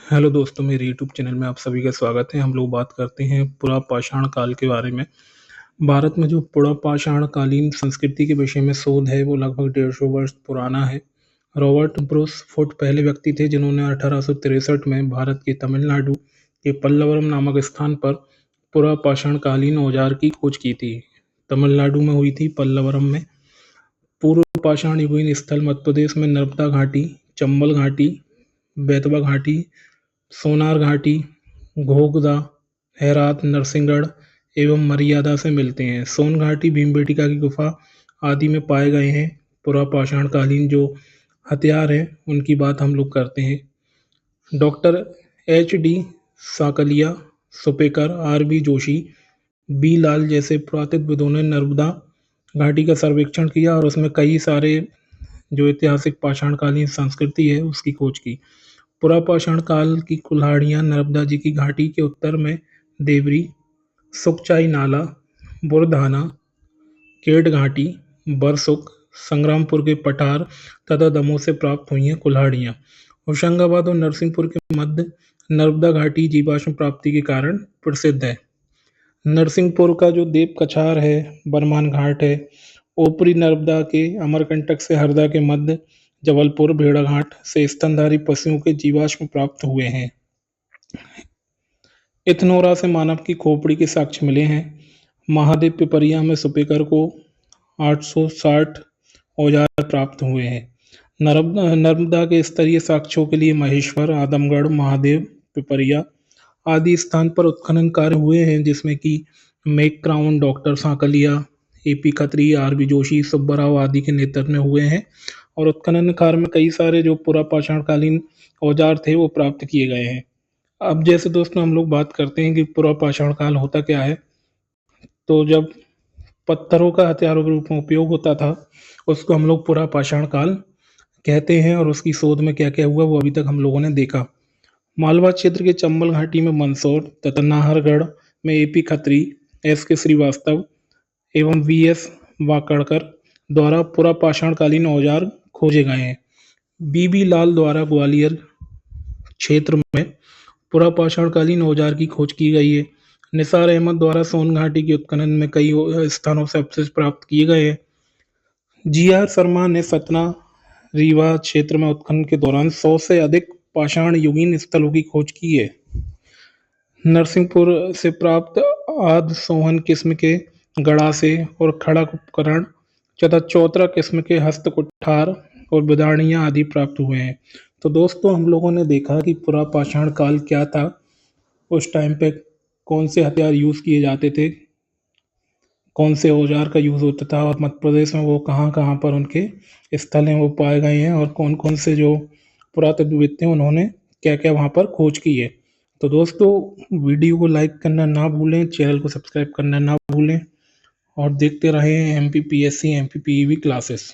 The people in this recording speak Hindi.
हेलो दोस्तों, मेरे यूट्यूब चैनल में आप सभी का स्वागत है। हम लोग बात करते हैं पुरा पाषाण काल के बारे में। भारत में जो पुरा पाषाण कालीन संस्कृति के विषय में शोध है वो लगभग 150 वर्ष पुराना है। रॉबर्ट ब्रूस फुट पहले व्यक्ति थे जिन्होंने 1863 में भारत के तमिलनाडु के पल्लवरम नामक स्थान पर पुरा पाषाण कालीन औजार की खोज की थी। तमिलनाडु में हुई थी, पल्लवरम में। पूर्व पाषाण युगीन स्थल मध्य प्रदेश में नर्मदा घाटी, चंबल घाटी, बेतवा घाटी, सोनार घाटी, घोघदा, हेरात, नरसिंहगढ़ एवं मर्यादा से मिलते हैं। सोन घाटी, भीमबेटका की गुफा आदि में पाए गए हैं। पुरापाषाण कालीन जो हथियार हैं उनकी बात हम लोग करते हैं। Doctor HD. Sankalia, Supekar, RB. Joshi, B. Lal जैसे पुरातत्वविदों ने नर्मदा घाटी का सर्वेक्षण किया और उसमें कई सारे जो ऐतिहासिक पाषाणकालीन संस्कृति है उसकी खोज की। पुरापाषाण काल की कुल्हाड़ियाँ नर्मदा जी की घाटी के उत्तर में देवरी, सुखचाई नाला, बुरधाना, केड घाटी, बरसुख, संग्रामपुर के पठार तथा दमोह से प्राप्त हुई हैं कुल्हाड़ियाँ। होशंगाबाद और नरसिंहपुर के मध्य नर्मदा घाटी जीवाश्म प्राप्ति के कारण प्रसिद्ध है। नरसिंहपुर का जो देव कछार है, बरमान घाट है, ऊपरी नर्मदा के अमरकंटक से हरदा के मध्य जबलपुर भेड़ाघाट से स्तनधारी पशुओं के जीवाश्म प्राप्त हुए हैं। इथनोरा से मानव की खोपड़ी के साक्ष्य मिले हैं। महादेव पिपरिया में सुपेकर को 860 औजार प्राप्त हुए हैं। नर्मदा के स्तरीय साक्ष्यों के लिए महेश्वर, आदमगढ़, महादेव, पिपरिया आदि स्थान पर उत्खनन कार्य हुए हैं, जिसमें कि Mac Crown, doctor Sankalia, A P. Khatri, R B. Joshi, Subbarao आदि के नेतृत्व में हुए हैं। और उत्खनन कार्य में कई सारे जो पुरापाषाणकालीन औजार थे वो प्राप्त किए गए हैं। अब जैसे दोस्तों हम लोग बात करते हैं कि पुरापाषाण काल होता क्या है, तो जब पत्थरों का हथियारों के रूप में उपयोग होता था उसको हम लोग पुरापाषाण काल कहते हैं। और उसकी शोध में क्या क्या हुआ वो अभी तक हम लोगों ने देखा। मालवा क्षेत्र के चंबल घाटी में मंदसौर तथा नाहरगढ़ में ए.पी. खत्री, एस.के. श्रीवास्तव एवं वी.एस. वाकड़कर द्वारा पुरापाषाणकालीन औजार खोजे गए हैं। बी.बी. लाल द्वारा ग्वालियर क्षेत्र में पुरापाषाणकालीन औजार की खोज की गई है। निसार अहमद द्वारा सोन घाटी के उत्खनन में कई स्थानों से अवशेष प्राप्त किए गए हैं। जी.आर. शर्मा ने सतना, रीवा क्षेत्र में उत्खनन के दौरान 100 से अधिक पाषाण युगीन स्थलों की खोज की है। नरसिंहपुर से प्राप्त आद सोहन किस्म के गड़ासे और खड़क उपकरण तथा चौतरा किस्म के हस्त कुठार और बिदाड़ियाँ आदि प्राप्त हुए हैं। तो दोस्तों हम लोगों ने देखा कि पुरापाषाण काल क्या था, उस टाइम पे कौन से हथियार यूज़ किए जाते थे, कौन से औजार का यूज़ होता था और मध्य प्रदेश में वो कहाँ कहाँ पर उनके स्थल हैं वो पाए गए हैं, और कौन कौन से जो पुरातत्वविद थे उन्होंने क्या क्या वहाँ पर खोज की है। तो दोस्तों वीडियो को लाइक करना ना भूलें, चैनल को सब्सक्राइब करना ना भूलें और देखते रहें MP PSC MP PEV classes.